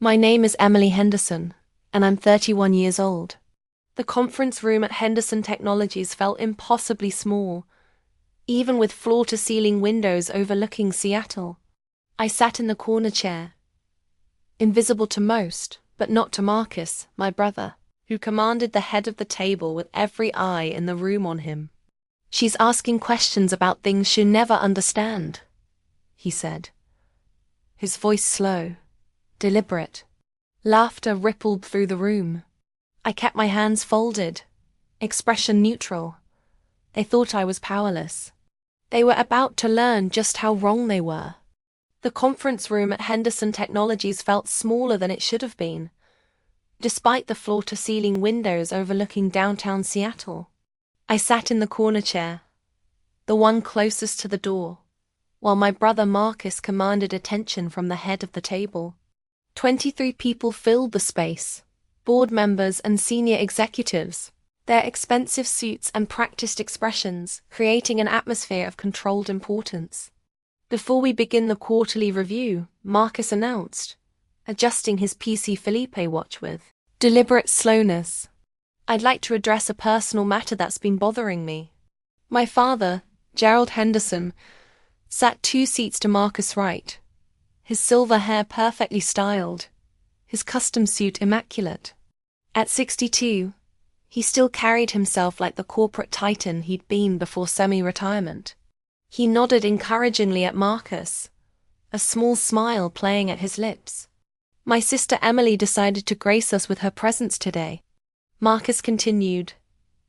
My name is Emily Henderson, and I'm 31 years old. The conference room at Henderson Technologies felt impossibly small, even with floor-to-ceiling windows overlooking Seattle. I sat in the corner chair, invisible to most, but not to Marcus, my brother, who commanded the head of the table with every eye in the room on him. "She's asking questions about things she'll never understand," he said, his voice slow, deliberate. Laughter rippled through the room. I kept my hands folded, expression neutral. They thought I was powerless. They were about to learn just how wrong they were. The conference room at Henderson Technologies felt smaller than it should have been, despite the floor-to-ceiling windows overlooking downtown Seattle. I sat in the corner chair, the one closest to the door, while my brother Marcus commanded attention from the head of the table. 23 people filled the space, board members and senior executives, their expensive suits and practiced expressions creating an atmosphere of controlled importance. Before we begin the quarterly review, Marcus announced, adjusting his PC Felipe watch with deliberate slowness, "I'd like to address a personal matter that's been bothering me." My father, Gerald Henderson, sat 2 seats to Marcus' right, his silver hair perfectly styled, his custom suit immaculate. At 62, he still carried himself like the corporate titan he'd been before semi-retirement. He nodded encouragingly at Marcus, a small smile playing at his lips. "My sister Emily decided to grace us with her presence today," Marcus continued,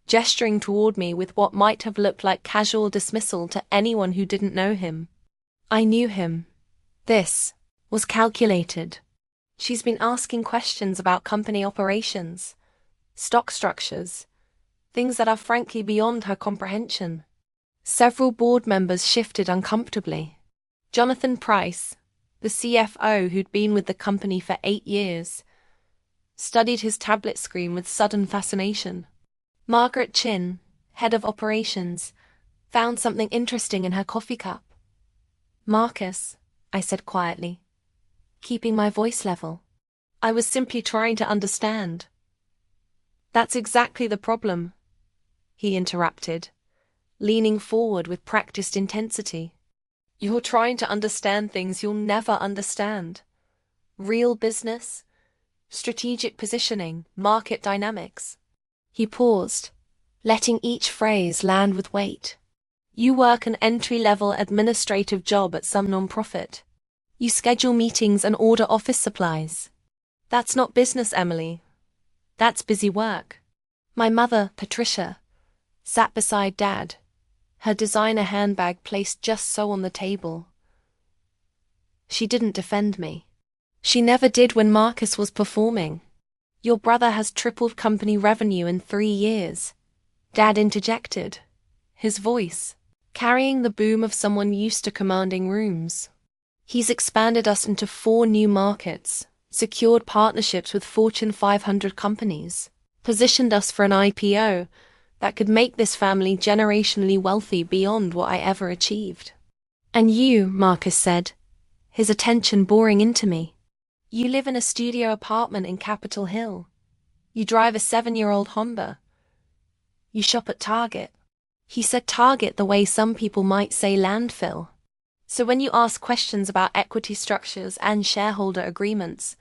gesturing toward me with what might have looked like casual dismissal to anyone who didn't know him. I knew him. This was calculated. She's been asking questions about company operations, stock structures, things that are frankly beyond her comprehension. Several board members shifted uncomfortably. Jonathan Price, the CFO who'd been with the company for 8 years, studied his tablet screen with sudden fascination. Margaret Chin, head of operations, found something interesting in her coffee cup. "Marcus," I said quietly, keeping my voice level, "I was simply trying to understand." "That's exactly the problem," he interrupted, leaning forward with practiced intensity. "You're trying to understand things you'll never understand. Real business, strategic positioning, market dynamics." He paused, letting each phrase land with weight. "You work an entry-level administrative job at some nonprofit. You schedule meetings and order office supplies. That's not business, Emily. That's busy work." My mother, Patricia, sat beside Dad, her designer handbag placed just so on the table. She didn't defend me. She never did when Marcus was performing. "Your brother has tripled company revenue in 3 years," Dad interjected, his voice carrying the boom of someone used to commanding rooms. "He's expanded us into 4 new markets, secured partnerships with Fortune 500 companies, positioned us for an IPO that could make this family generationally wealthy beyond what I ever achieved. And you," Marcus said, his attention boring into me, "you live in a studio apartment in Capitol Hill. You drive a 7-year-old Honda. You shop at Target." He said Target the way some people might say landfill. "So when you ask questions about equity structures and shareholder agreements,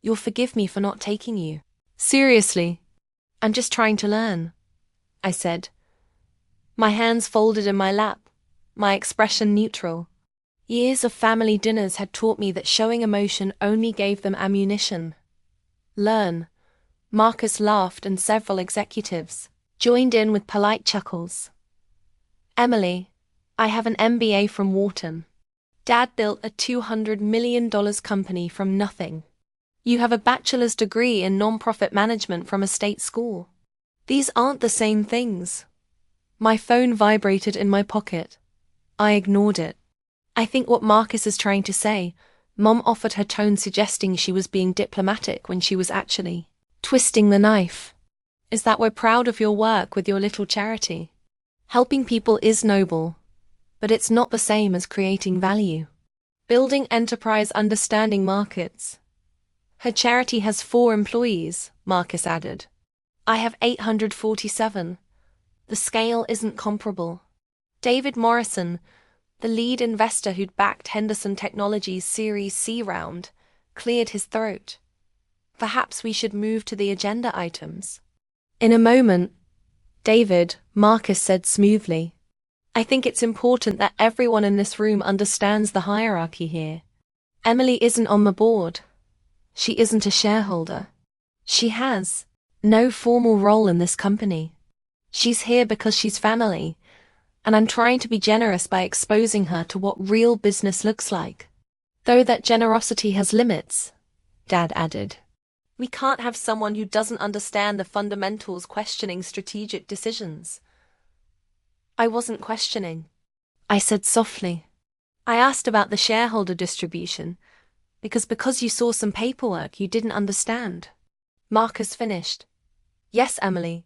you'll forgive me for not taking you seriously. I'm just trying to learn," I said, my hands folded in my lap, my expression neutral. Years of family dinners had taught me that showing emotion only gave them ammunition. "Learn." Marcus laughed and several executives joined in with polite chuckles. "Emily, I have an MBA from Wharton. Dad built a $200 million company from nothing. You have a bachelor's degree in nonprofit management from a state school. These aren't the same things." My phone vibrated in my pocket. I ignored it. "I think what Marcus is trying to say," Mom offered her tone suggesting she was being diplomatic when she was actually twisting the knife, "is that we're proud of your work with your little charity. Helping people is noble, but it's not the same as creating value. Building enterprise understanding markets. Her charity has 4 employees, Marcus added. I have 847. The scale isn't comparable. David Morrison, the lead investor who'd backed Henderson Technologies' Series C round, cleared his throat. Perhaps we should move to the agenda items. In a moment, David, Marcus said smoothly, I think it's important that everyone in this room understands the hierarchy here. Emily isn't on the board. She isn't a shareholder. She has no formal role in this company. She's here because she's family, and I'm trying to be generous by exposing her to what real business looks like. Though that generosity has limits, Dad added. We can't have someone who doesn't understand the fundamentals questioning strategic decisions. I wasn't questioning, I said softly. I asked about the shareholder distribution, because you saw some paperwork you didn't understand. Marcus finished. Yes, Emily.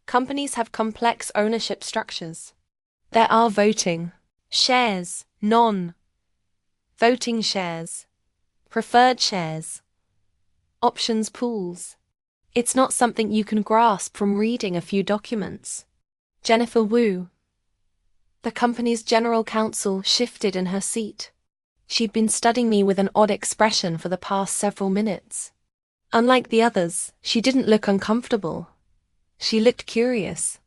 Companies have complex ownership structures. There are voting shares, non-voting shares, preferred shares, options pools. It's not something you can grasp from reading a few documents. Jennifer Wu, the company's general counsel, shifted in her seat. She'd been studying me with an odd expression for the past several minutes. Unlike the others, she didn't look uncomfortable. She looked curious.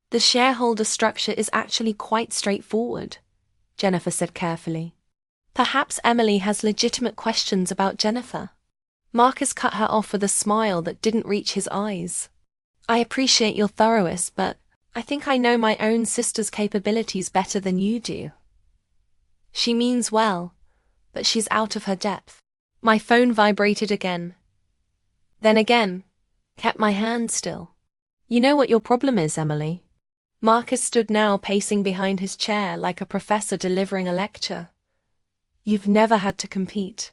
The shareholder structure is actually quite straightforward, Jennifer said carefully. Perhaps Emily has legitimate questions about Jennifer. Marcus cut her off with a smile that didn't reach his eyes. I appreciate your thoroughness, but I think I know my own sister's capabilities better than you do. She means well, but she's out of her depth. My phone vibrated again. Then again, kept my hand still. You know what your problem is, Emily? Marcus stood now pacing behind his chair like a professor delivering a lecture. You've never had to compete.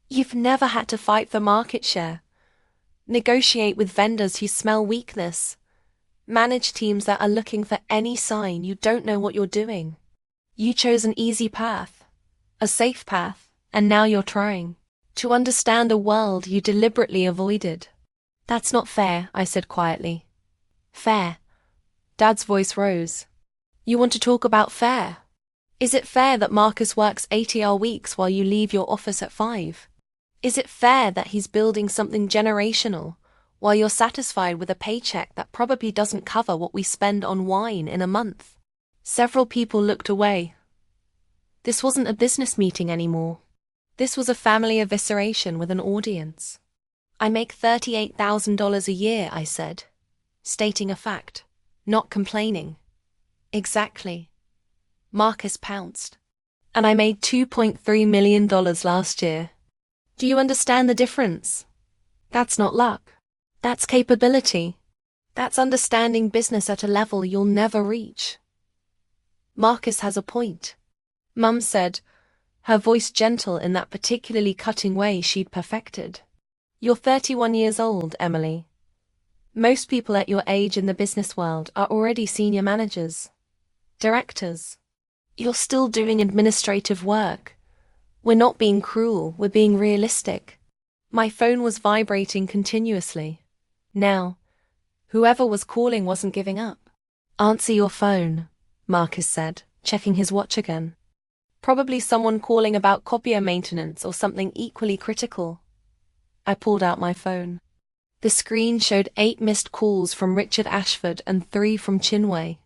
You've never had to fight for market share. Negotiate with vendors who smell weakness. Manage teams that are looking for any sign you don't know what you're doing. You chose an easy path, a safe path, and now you're trying to understand a world you deliberately avoided. That's not fair, I said quietly. Fair. Dad's voice rose. You want to talk about fair? Is it fair that Marcus works 80-hour weeks while you leave your office at 5? Is it fair that he's building something generational while you're satisfied with a paycheck that probably doesn't cover what we spend on wine in a month? Several people looked away. This wasn't a business meeting anymore. This was a family evisceration with an audience. I make $38,000 a year, I said, stating a fact, not complaining. Exactly. Marcus pounced. And I made $2.3 million last year. Do you understand the difference? That's not luck. That's capability. That's understanding business at a level you'll never reach. Marcus has a point, Mum said, her voice gentle in that particularly cutting way she'd perfected. You're 31 years old, Emily. Most people at your age in the business world are already senior managers, directors. You're still doing administrative work. We're not being cruel, we're being realistic. My phone was vibrating continuously. Now, whoever was calling wasn't giving up. Answer your phone, Marcus said, checking his watch again. Probably someone calling about copier maintenance or something equally critical. I pulled out my phone. The screen showed 8 missed calls from Richard Ashford and 3 from Chinwei.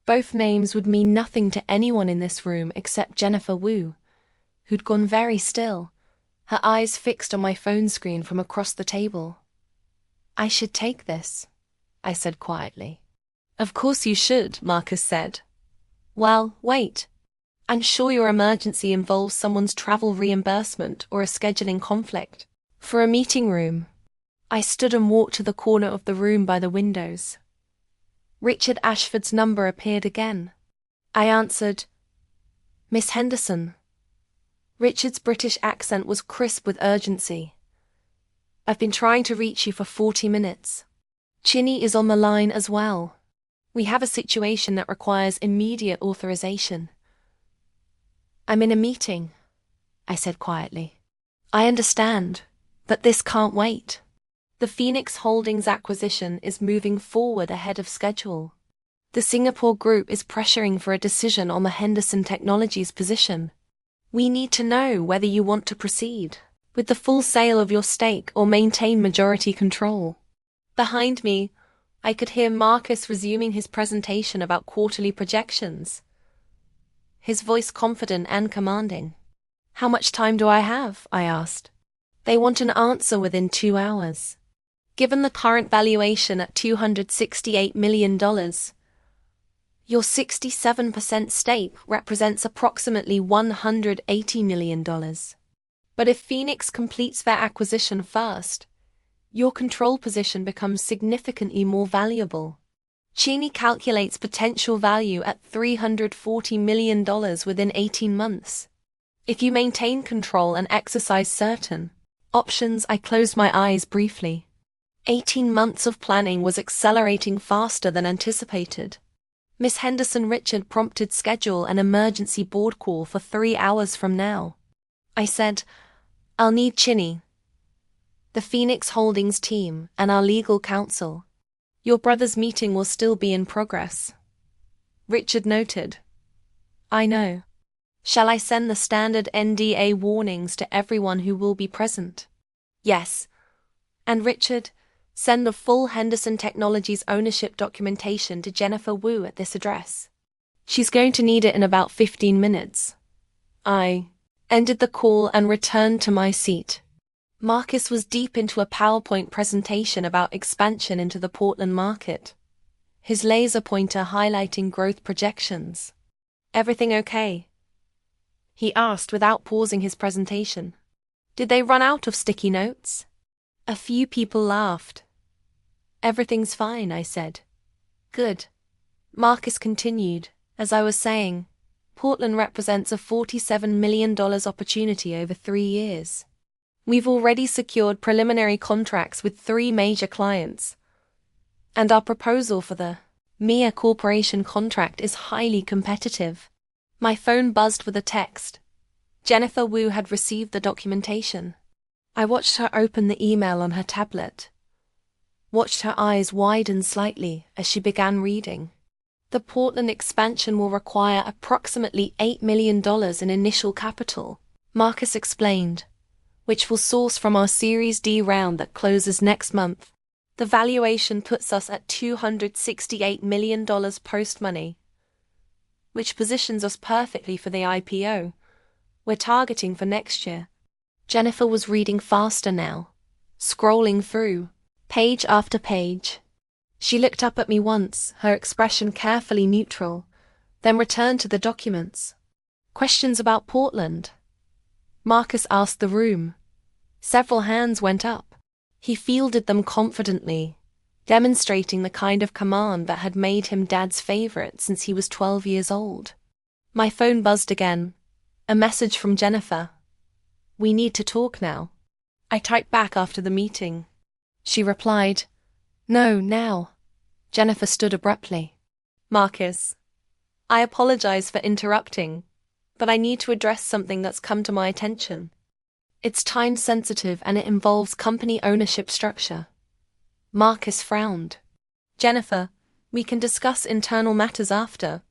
Both names would mean nothing to anyone in this room except Jennifer Wu, who'd gone very still, her eyes fixed on my phone screen from across the table. I should take this, I said quietly. Of course you should, Marcus said. Well, wait. I'm sure your emergency involves someone's travel reimbursement or a scheduling conflict. For a meeting room. I stood and walked to the corner of the room by the windows. Richard Ashford's number appeared again. I answered, Miss Henderson. Richard's British accent was crisp with urgency. I've been trying to reach you for 40 minutes. Chinny is on the line as well. We have a situation that requires immediate authorization. I'm in a meeting, I said quietly. I understand, But this can't wait. The Phoenix Holdings acquisition is moving forward ahead of schedule. The Singapore group is pressuring for a decision on the Henderson Technologies position. We need to know whether you want to proceed with the full sale of your stake or maintain majority control. Behind me, I could hear Marcus resuming his presentation about quarterly projections. His voice confident and commanding. How much time do I have? I asked. They want an answer within 2 hours. Given the current valuation at $268 million, your 67% stake represents approximately $180 million. But if Phoenix completes their acquisition first, your control position becomes significantly more valuable. Cheney calculates potential value at $340 million within 18 months. If you maintain control and exercise certain options, I closed my eyes briefly. 18 months of planning was accelerating faster than anticipated. Miss Henderson, Richard prompted schedule an emergency board call for 3 hours from now. I said, I'll need Cheney, the Phoenix Holdings team, and our legal counsel. Your brother's meeting will still be in progress. Richard noted. I know. Shall I send the standard NDA warnings to everyone who will be present? Yes. And Richard, send the full Henderson Technologies ownership documentation to Jennifer Wu at this address. She's going to need it in about 15 minutes. I ended the call and returned to my seat. Marcus was deep into a PowerPoint presentation about expansion into the Portland market, his laser pointer highlighting growth projections. Everything okay? He asked without pausing his presentation. Did they run out of sticky notes? A few people laughed. Everything's fine, I said. Good. Marcus continued, as I was saying, Portland represents a $47 million opportunity over 3 years. We've already secured preliminary contracts with 3 major clients, and our proposal for the Mia Corporation contract is highly competitive. My phone buzzed with a text. Jennifer Wu had received the documentation. I watched her open the email on her tablet, watched her eyes widen slightly as she began reading. The Portland expansion will require approximately $8 million in initial capital, Marcus explained, which will source from our Series D round that closes next month. The valuation puts us at $268 million post-money, which positions us perfectly for the IPO we're targeting for next year. Jennifer was reading faster now, scrolling through page after page. She looked up at me once, her expression carefully neutral, then returned to the documents. Questions about Portland? Marcus asked the room. Several hands went up. He fielded them confidently, demonstrating the kind of command that had made him Dad's favorite since he was 12 years old. My phone buzzed again. A message from Jennifer. We need to talk now. I typed back after the meeting. She replied, No, now. Jennifer stood abruptly. Marcus, I apologize for interrupting, but I need to address something that's come to my attention. It's time-sensitive and it involves company ownership structure. Marcus frowned. Jennifer, we can discuss internal matters after.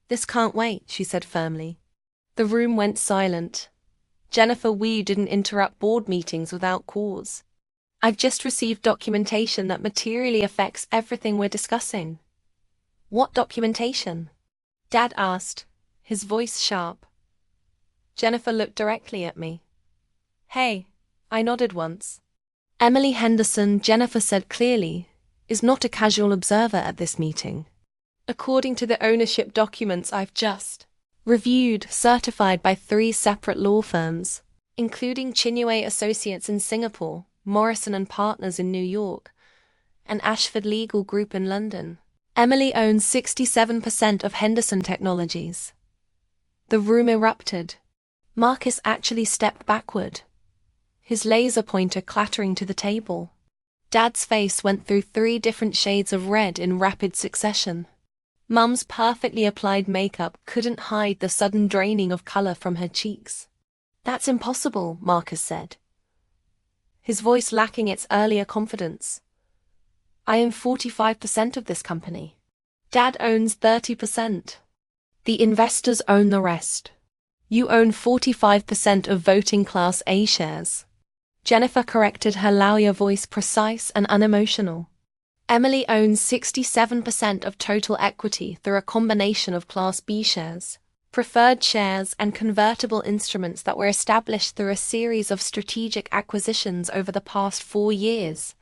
This can't wait, she said firmly. The room went silent. Jennifer Wu didn't interrupt board meetings without cause. I've just received documentation that materially affects everything we're discussing. What documentation? Dad asked, his voice sharp. Jennifer looked directly at me. Hey, I nodded once. Emily Henderson, Jennifer said clearly, is not a casual observer at this meeting. According to the ownership documents I've just reviewed, certified by 3 separate law firms, including Chinue Associates in Singapore, Morrison and Partners in New York, and Ashford Legal Group in London. Emily owns 67% of Henderson Technologies. The room erupted. Marcus actually stepped backward, his laser pointer clattering to the table. Dad's face went through 3 different shades of red in rapid succession. Mum's perfectly applied makeup couldn't hide the sudden draining of color from her cheeks. That's impossible, Marcus said. his voice lacking its earlier confidence. I own 45% of this company. Dad owns 30%. The investors own the rest. You own 45% of voting Class A shares. Jennifer corrected, her lawyer voice precise and unemotional. Emily owns 67% of total equity through a combination of Class B shares, preferred shares, and convertible instruments that were established through a series of strategic acquisitions over the past 4 years.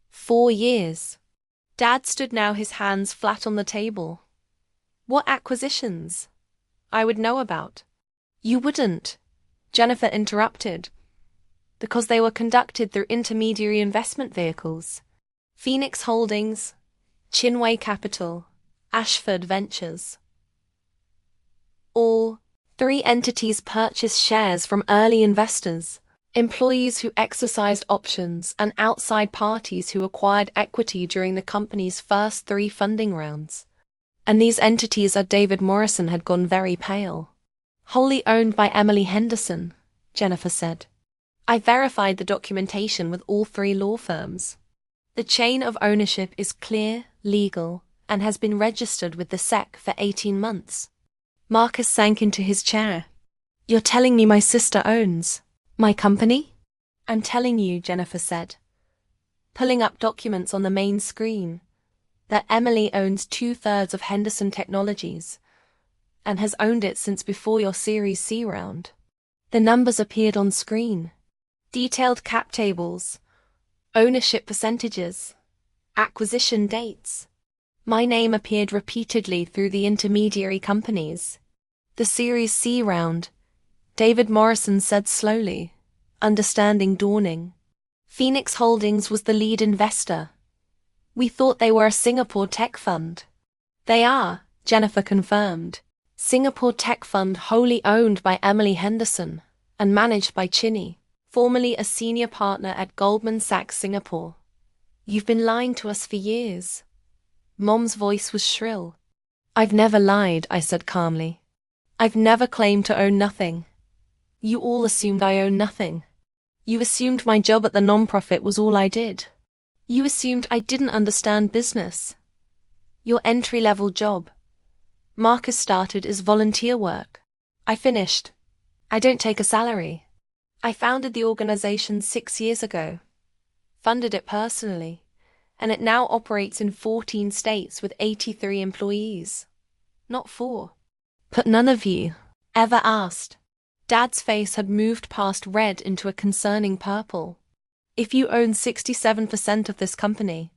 4 years. Dad stood now, his hands flat on the table. What acquisitions? I would know about. You wouldn't, Jennifer interrupted, because they were conducted through intermediary investment vehicles. Phoenix Holdings, Chinway Capital, Ashford Ventures. All 3 entities purchased shares from early investors, employees who exercised options, and outside parties who acquired equity during the company's first 3 funding rounds. And these entities are David Morrison had gone very pale. Wholly owned by Emily Henderson, Jennifer said. I verified the documentation with all 3 law firms. The chain of ownership is clear, legal, and has been registered with the SEC for 18 months. Marcus sank into his chair. You're telling me my sister owns my company? I'm telling you, Jennifer said, pulling up documents on the main screen, that Emily owns 2/3 of Henderson Technologies and has owned it since before your Series C round. The numbers appeared on screen. Detailed cap tables, ownership percentages, acquisition dates. My name appeared repeatedly through the intermediary companies. The Series C round, David Morrison said slowly, understanding dawning. Phoenix Holdings was the lead investor. We thought they were a Singapore tech fund. They are, Jennifer confirmed. Singapore tech fund wholly owned by Emily Henderson and managed by Chinny, formerly a senior partner at Goldman Sachs Singapore. You've been lying to us for years. Mom's voice was shrill. I've never lied, I said calmly. I've never claimed to own nothing. You all assumed I own nothing. You assumed my job at the nonprofit was all I did. You assumed I didn't understand business. Your entry-level job, Marcus started, is volunteer work. I finished. I don't take a salary. I founded the organization 6 years ago, funded it personally, and it now operates in 14 states with 83 employees. Not 4. But none of you ever asked. Dad's face had moved past red into a concerning purple. If you own 67% of this company,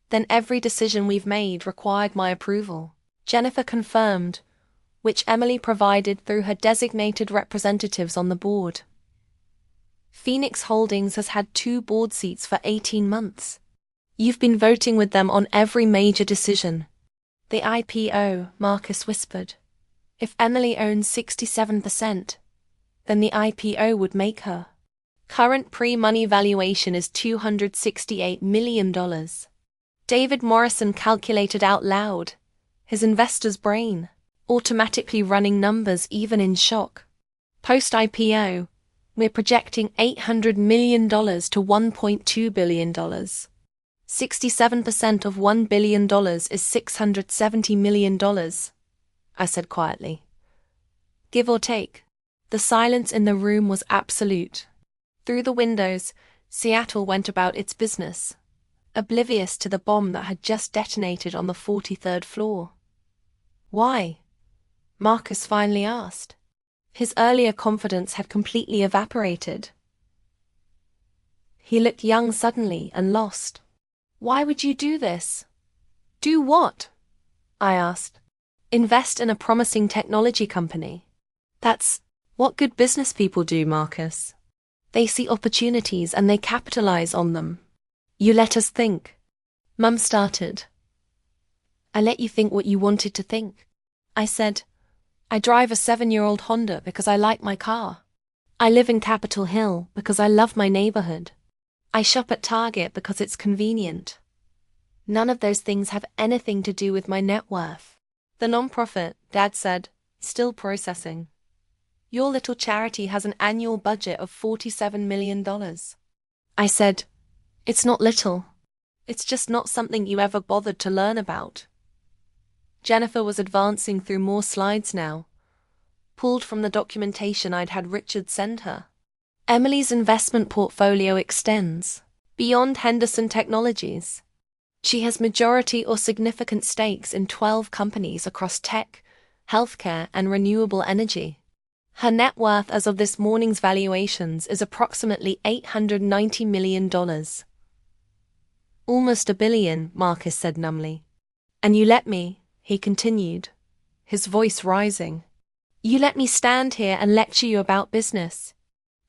then every decision we've made required my approval, Jennifer confirmed, which Emily provided through her designated representatives on the board. Phoenix Holdings has had 2 board seats for 18 months. You've been voting with them on every major decision. The IPO, Marcus whispered. If Emily owns 67%, then the IPO would make her. Current pre-money valuation is $268 million. David Morrison calculated out loud, his investor's brain automatically running numbers even in shock. Post-IPO, we're projecting $800 million to $1.2 billion. 67% of $1 billion is $670 million, I said quietly. Give or take. The silence in the room was absolute. Through the windows, Seattle went about its business, oblivious to the bomb that had just detonated on the 43rd floor. Why? Marcus finally asked. His earlier confidence had completely evaporated. He looked young suddenly and lost. Why would you do this? Do what? I asked. Invest in a promising technology company. That's what good business people do, Marcus. They see opportunities and they capitalize on them. You let us think. Mum started. I let you think what you wanted to think. I said, I drive a 7-year-old Honda because I like my car. I live in Capitol Hill because I love my neighborhood. I shop at Target because it's convenient. None of those things have anything to do with my net worth. The nonprofit, Dad said, still processing. Your little charity has an annual budget of $47 million. I said, "It's not little. It's just not something you ever bothered to learn about." Jennifer was advancing through more slides now, pulled from the documentation I'd had Richard send her. Emily's investment portfolio extends beyond Henderson Technologies. She has majority or significant stakes in 12 companies across tech, healthcare, and renewable energy. Her net worth as of this morning's valuations is approximately $890 million. Almost $1 billion, Marcus said numbly. "And you let me," he continued, his voice rising. "You let me stand here and lecture you about business.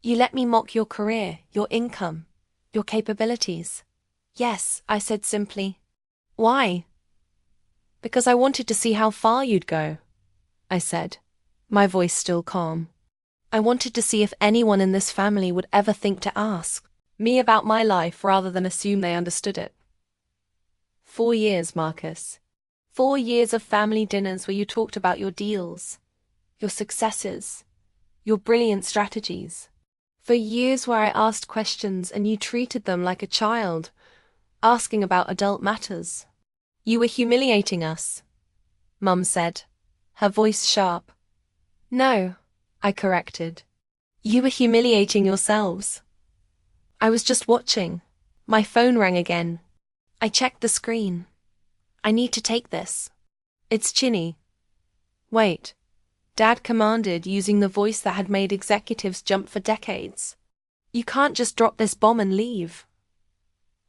You let me mock your career, your income, your capabilities." "Yes," I said simply. "Why?" "Because I wanted to see how far you'd go," I said, my voice still calm. "I wanted to see if anyone in this family would ever think to ask me about my life rather than assume they understood it." 4 years, Marcus. 4 years of family dinners where you talked about your deals, your successes, your brilliant strategies. For years where I asked questions and you treated them like a child, asking about adult matters. "You were humiliating us," Mum said, her voice sharp. "No," I corrected. "You were humiliating yourselves." I was just watching. My phone rang again. I checked the screen. "I need to take this. It's Chinny." "Wait," Dad commanded using the voice that had made executives jump for decades. "You can't just drop this bomb and leave."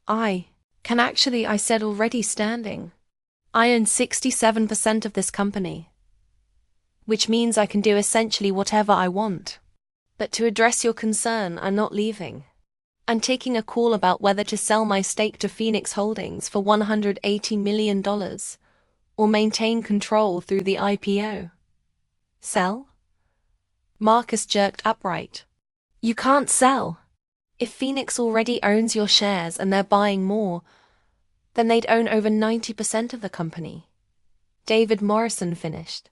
"I can actually," I said, already standing. "I own 67% of this company, which means I can do essentially whatever I want. But to address your concern, I'm not leaving. I'm taking a call about whether to sell my stake to Phoenix Holdings for $180 million or maintain control through the IPO. Sell?" Marcus jerked upright. "You can't sell. If Phoenix already owns your shares and they're buying more, then they'd own over 90% of the company." David Morrison finished.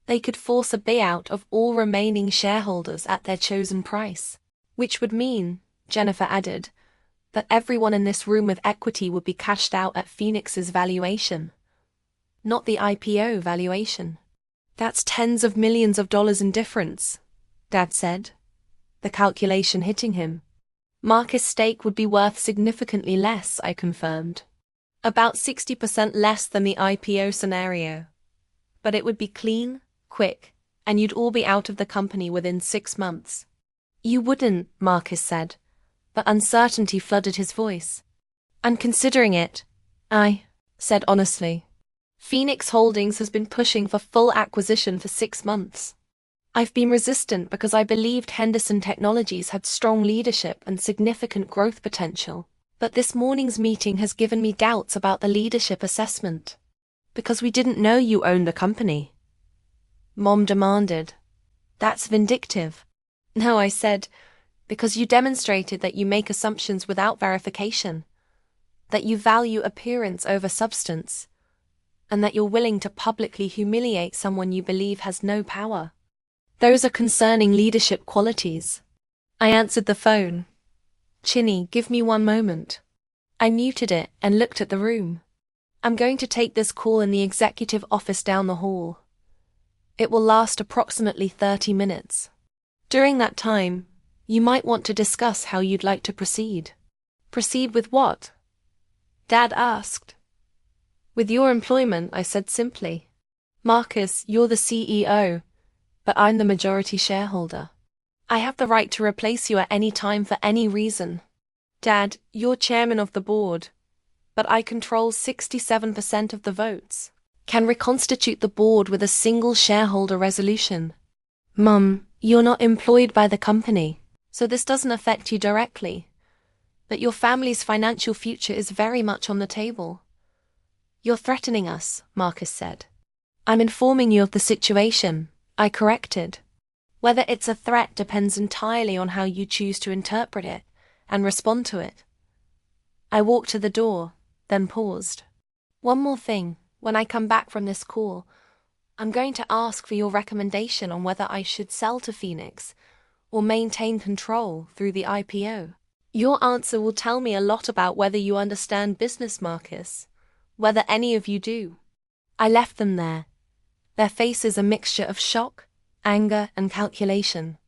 "They could force a buyout of all remaining shareholders at their chosen price, which would mean," Jennifer added, "that everyone in this room with equity would be cashed out at Phoenix's valuation, not the IPO valuation." "That's tens of millions of dollars in difference," Dad said, the calculation hitting him. "Marcus' stake would be worth significantly less," I confirmed. "About 60% less than the IPO scenario. But it would be clean, quick, and you'd all be out of the company within 6 months." "You wouldn't," Marcus said, but uncertainty flooded his voice. "I'm considering it," I said honestly. "Phoenix Holdings has been pushing for full acquisition for 6 months. I've been resistant because I believed Henderson Technologies had strong leadership and significant growth potential. But this morning's meeting has given me doubts about the leadership assessment. Because we didn't know you owned the company," Mom demanded. "That's vindictive." "No," I said, "because you demonstrated that you make assumptions without verification, that you value appearance over substance, and that you're willing to publicly humiliate someone you believe has no power. Those are concerning leadership qualities." I answered the phone. "Chinny, give me 1 moment." I muted it and looked at the room. "I'm going to take this call in the executive office down the hall. It will last approximately 30 minutes. During that time, you might want to discuss how you'd like to proceed." "Proceed with what?" Dad asked. "With your employment," I said simply. "Marcus, you're the CEO, but I'm the majority shareholder. I have the right to replace you at any time for any reason. Dad, you're chairman of the board, but I control 67% of the votes. Can reconstitute the board with a single shareholder resolution. Mum, you're not employed by the company, so this doesn't affect you directly. But your family's financial future is very much on the table." "You're threatening us," Marcus said. "I'm informing you of the situation," I corrected. "Whether it's a threat depends entirely on how you choose to interpret it and respond to it." I walked to the door, then paused. "One more thing. When I come back from this call, I'm going to ask for your recommendation on whether I should sell to Phoenix or maintain control through the IPO. Your answer will tell me a lot about whether you understand business, Marcus. Whether any of you do. I left them there. Their faces a mixture of shock, anger, and calculation.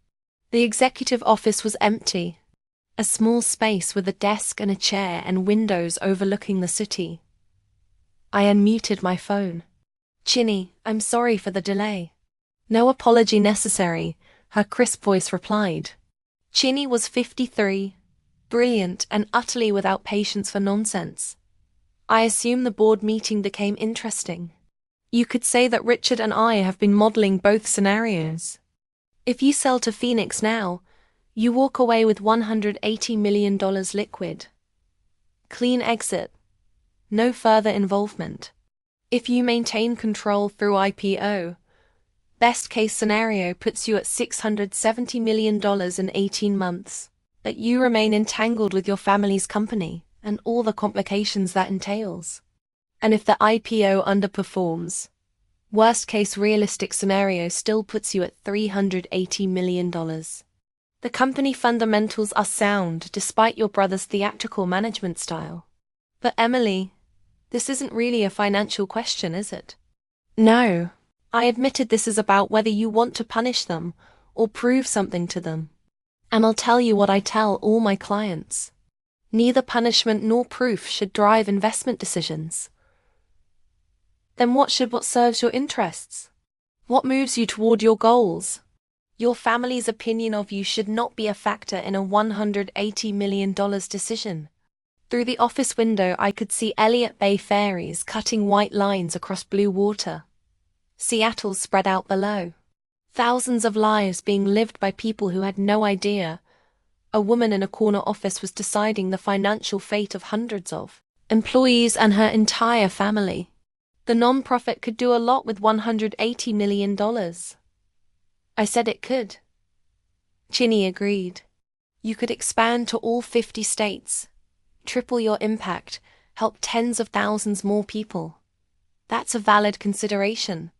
The executive office was empty. A small space with a desk and a chair and windows overlooking the city. I unmuted my phone. Chinny, I'm sorry for the delay. No apology necessary, her crisp voice replied. Chinny was 53, brilliant and utterly without patience for nonsense. I assume the board meeting became interesting. You could say that Richard and I have been modeling both scenarios. If you sell to Phoenix now, you walk away with $180 million liquid. Clean exit. No further involvement. If you maintain control through IPO, best case scenario puts you at $670 million in 18 months. That you remain entangled with your family's company and all the complications that entails. And if the IPO underperforms, worst case realistic scenario still puts you at $380 million. The company fundamentals are sound despite your brother's theatrical management style. But Emily, this isn't really a financial question, is it? No. I admitted this is about whether you want to punish them or prove something to them. And I'll tell you what I tell all my clients. Neither punishment nor proof should drive investment decisions. Then what serves your interests? What moves you toward your goals? Your family's opinion of you should not be a factor in a $180 million decision. Through the office window I could see Elliott Bay ferries cutting white lines across blue water. Seattle spread out below. Thousands of lives being lived by people who had no idea. A woman in a corner office was deciding the financial fate of hundreds of employees and her entire family. The non-profit could do a lot with $180 million. I said it could. Chinny agreed. You could expand to all 50 states, triple your impact, help tens of thousands more people. That's a valid consideration.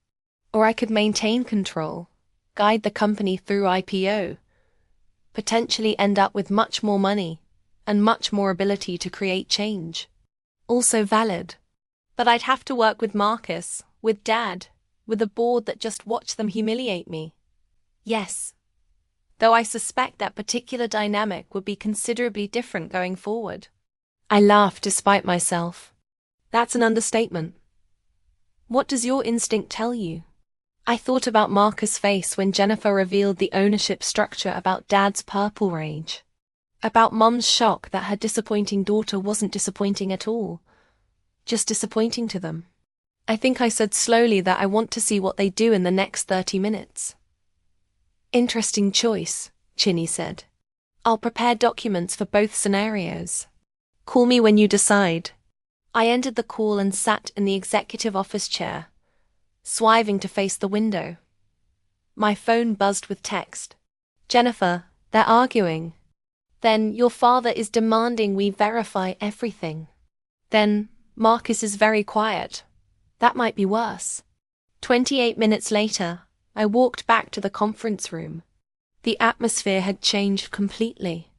Or I could maintain control, guide the company through IPO, potentially end up with much more money and much more ability to create change. Also valid. But I'd have to work with Marcus, with Dad, with a board that just watched them humiliate me. Yes. Though I suspect that particular dynamic would be considerably different going forward. I laughed despite myself. That's an understatement. What does your instinct tell you? I thought about Marcus' face when Jennifer revealed the ownership structure about Dad's purple rage. About Mum's shock that her disappointing daughter wasn't disappointing at all. Just disappointing to them. I think I said slowly that I want to see what they do in the next 30 minutes. Interesting choice, Chinny said. I'll prepare documents for both scenarios. Call me when you decide. I ended the call and sat in the executive office chair, swiving to face the window. My phone buzzed with text. Jennifer, they're arguing. Then your father is demanding we verify everything. Then Marcus is very quiet. That might be worse. 28 minutes later, I walked back to the conference room. The atmosphere had changed completely.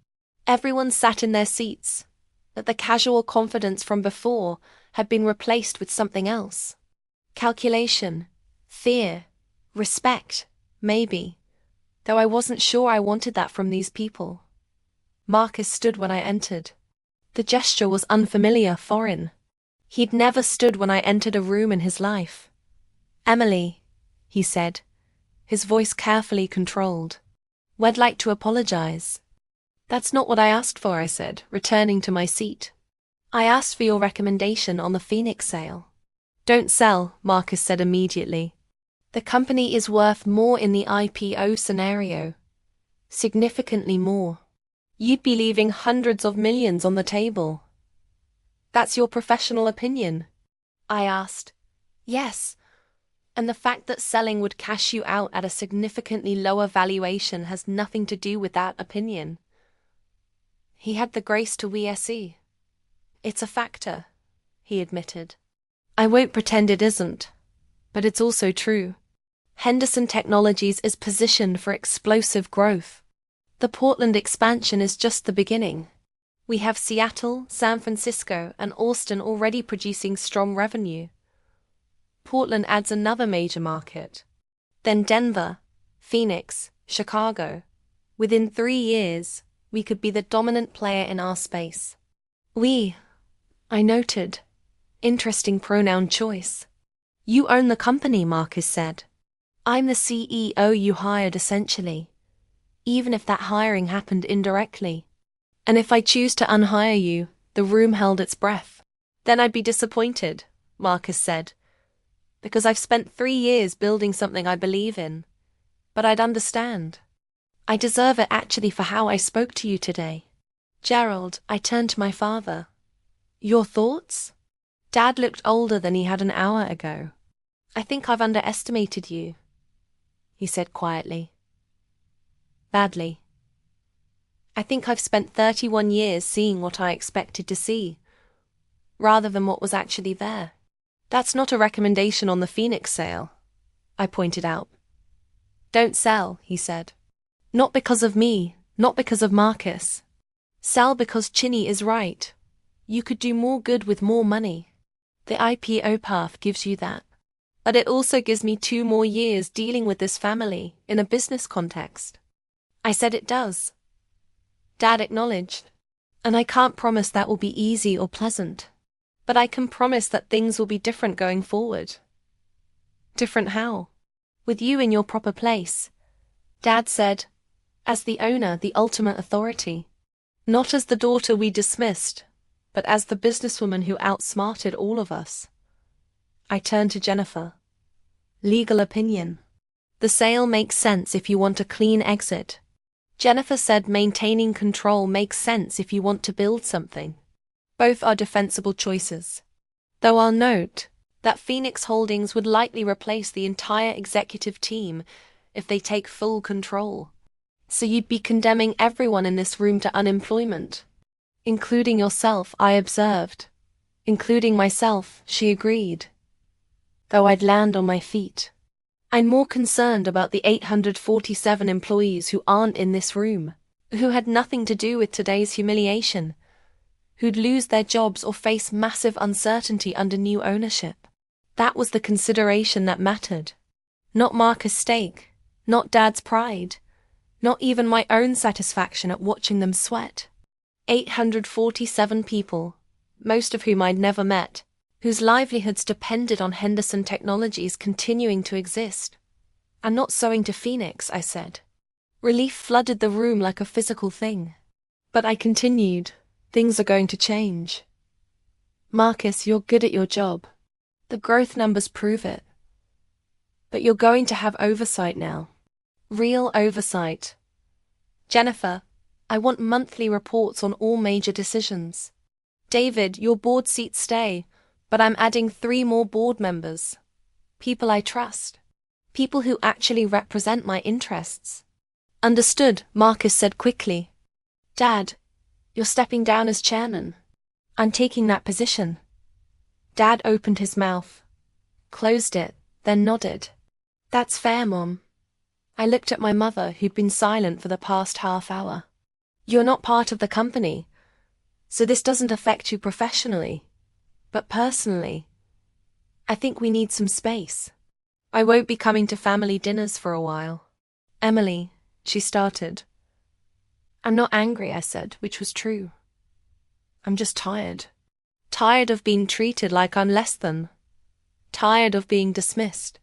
Everyone sat in their seats, but the casual confidence from before had been replaced with something else. Calculation, fear, respect, maybe, though I wasn't sure I wanted that from these people. Marcus stood when I entered. The gesture was unfamiliar, foreign. He'd never stood when I entered a room in his life. Emily, he said, his voice carefully controlled. We'd like to apologize. That's not what I asked for, I said, returning to my seat. I asked for your recommendation on the Phoenix sale. Don't sell, Marcus said immediately. The company is worth more in the IPO scenario. Significantly more. You'd be leaving hundreds of millions on the table. That's your professional opinion? I asked. Yes. And the fact that selling would cash you out at a significantly lower valuation has nothing to do with that opinion. He had the grace to see. It's a factor, he admitted. I won't pretend it isn't, but it's also true. Henderson Technologies is positioned for explosive growth. The Portland expansion is just the beginning. We have Seattle, San Francisco, and Austin already producing strong revenue. Portland adds another major market. Then Denver, Phoenix, Chicago. Within 3 years, we could be the dominant player in our space. I noted. Interesting pronoun choice. You own the company, Marcus said. I'm the CEO you hired essentially. Even if that hiring happened indirectly. And if I choose to unhire you, the room held its breath. Then I'd be disappointed, Marcus said. Because I've spent 3 years building something I believe in. But I'd understand. I deserve it actually for how I spoke to you today. Gerald, I turned to my father. Your thoughts? Dad looked older than he had an hour ago. I think I've underestimated you, he said quietly. Badly. I think I've spent 31 years seeing what I expected to see, rather than what was actually there. That's not a recommendation on the Phoenix sale, I pointed out. Don't sell, he said. Not because of me, not because of Marcus. Sell because Chinny is right. You could do more good with more money. The IPO path gives you that. But it also gives me 2 more years dealing with this family in a business context. I said it does. Dad acknowledged. And I can't promise that will be easy or pleasant. But I can promise that things will be different going forward. Different how? With you in your proper place. Dad said, as the owner, the ultimate authority. Not as the daughter we dismissed, but as the businesswoman who outsmarted all of us. I turned to Jennifer. Legal opinion. The sale makes sense if you want a clean exit. Jennifer said maintaining control makes sense if you want to build something. Both are defensible choices. Though I'll note that Phoenix Holdings would likely replace the entire executive team if they take full control. So you'd be condemning everyone in this room to unemployment. Including yourself, I observed. Including myself, she agreed. Though I'd land on my feet. I'm more concerned about the 847 employees who aren't in this room, who had nothing to do with today's humiliation, who'd lose their jobs or face massive uncertainty under new ownership. That was the consideration that mattered. Not Marcus' stake, not Dad's pride, not even my own satisfaction at watching them sweat. 847 people, most of whom I'd never met, whose livelihoods depended on Henderson Technologies continuing to exist. I'm not sewing to Phoenix, I said. Relief flooded the room like a physical thing. But I continued, things are going to change. Marcus, you're good at your job. The growth numbers prove it. But you're going to have oversight now. Real oversight. Jennifer, I want monthly reports on all major decisions. David, your board seats stay. But I'm adding 3 more board members. People I trust. People who actually represent my interests. Understood, Marcus said quickly. Dad, you're stepping down as chairman. I'm taking that position. Dad opened his mouth, closed it, then nodded. That's fair, Mom. I looked at my mother, who'd been silent for the past half hour. You're not part of the company, so this doesn't affect you professionally. But personally, I think we need some space. I won't be coming to family dinners for a while. Emily, she started. I'm not angry, I said, which was true. I'm just tired. Tired of being treated like I'm less than. Tired of being dismissed.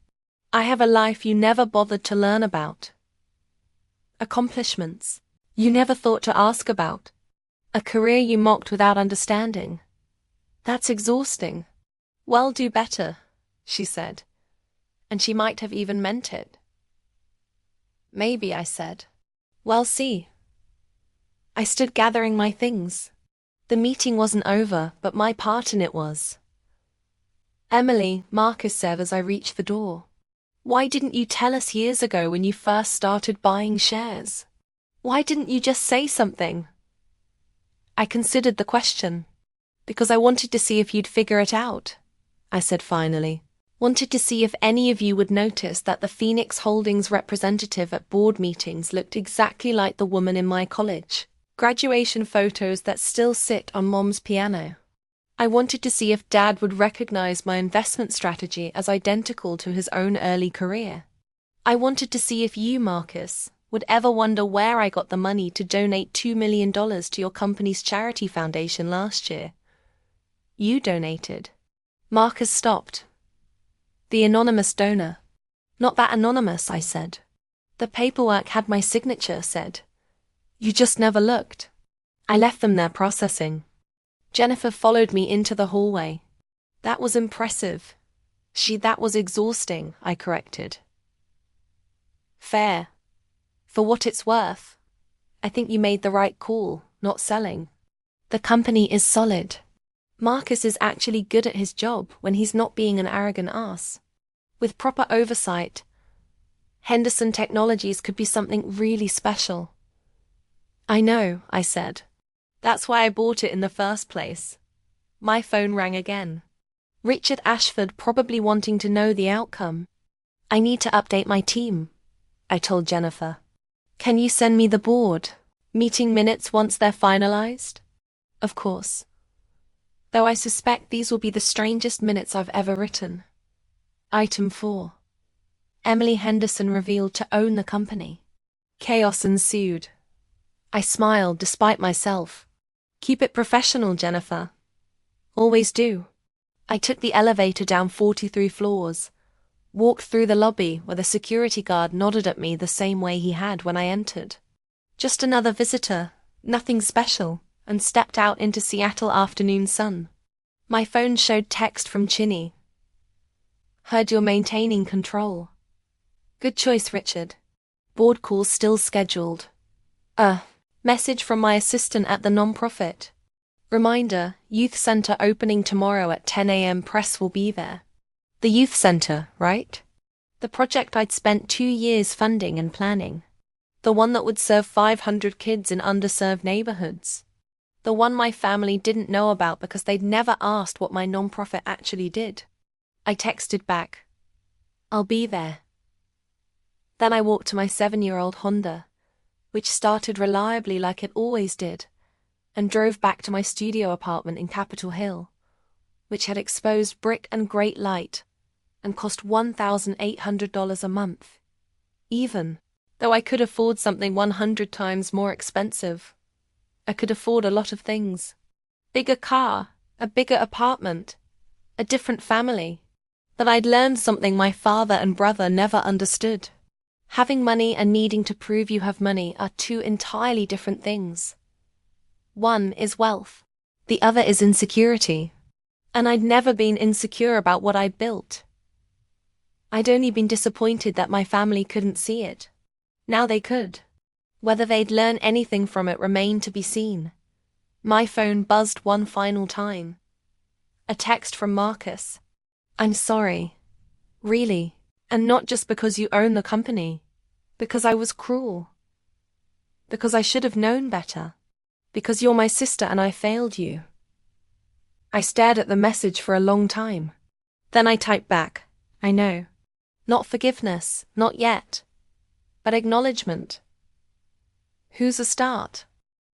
I have a life you never bothered to learn about. Accomplishments you never thought to ask about. A career you mocked without understanding. That's exhausting. Well, do better, she said. And she might have even meant it. Maybe, I said. Well, see. I stood gathering my things. The meeting wasn't over, but my part in it was. Emily, Marcus said as I reached the door. Why didn't you tell us years ago when you first started buying shares? Why didn't you just say something? I considered the question. Because I wanted to see if you'd figure it out, I said finally. Wanted to see if any of you would notice that the Phoenix Holdings representative at board meetings looked exactly like the woman in my college. Graduation photos that still sit on Mom's piano. I wanted to see if Dad would recognize my investment strategy as identical to his own early career. I wanted to see if you, Marcus, would ever wonder where I got the money to donate $2 million to your company's charity foundation last year. You donated. Marcus stopped. The anonymous donor. Not that anonymous, I said. The paperwork had my signature, said. You just never looked. I left them there processing. Jennifer followed me into the hallway. That was impressive. That was exhausting, I corrected. Fair. For what it's worth. I think you made the right call, not selling. The company is solid. Marcus is actually good at his job when he's not being an arrogant ass. With proper oversight, Henderson Technologies could be something really special. I know, I said. That's why I bought it in the first place. My phone rang again. Richard Ashford probably wanting to know the outcome. I need to update my team, I told Jennifer. Can you send me the board meeting minutes once they're finalized? Of course. Though I suspect these will be the strangest minutes I've ever written. Item 4. Emily Henderson revealed to own the company. Chaos ensued. I smiled despite myself. Keep it professional, Jennifer. Always do. I took the elevator down 43 floors, walked through the lobby where the security guard nodded at me the same way he had when I entered. Just another visitor, nothing special, and stepped out into Seattle afternoon sun. My phone showed text from Chinny. Heard you're maintaining control. Good choice, Richard. Board call still scheduled. Message from my assistant at the nonprofit. Reminder, youth center opening tomorrow at 10 a.m. Press will be there. The youth center, right? The project I'd spent 2 years funding and planning. The one that would serve 500 kids in underserved neighborhoods. The one my family didn't know about because they'd never asked what my nonprofit actually did. I texted back, I'll be there. Then I walked to my 7-year-old Honda, which started reliably like it always did, and drove back to my studio apartment in Capitol Hill, which had exposed brick and great light, and cost $1,800 a month. Even though I could afford something 100 times more expensive. I could afford a lot of things. Bigger car, a bigger apartment, a different family. But I'd learned something my father and brother never understood. Having money and needing to prove you have money are two entirely different things. One is wealth. The other is insecurity. And I'd never been insecure about what I'd built. I'd only been disappointed that my family couldn't see it. Now they could. Whether they'd learn anything from it remained to be seen. My phone buzzed one final time. A text from Marcus. I'm sorry. Really. And not just because you own the company. Because I was cruel. Because I should have known better. Because you're my sister and I failed you. I stared at the message for a long time. Then I typed back, I know. Not forgiveness, not yet. But acknowledgement. Who's a start?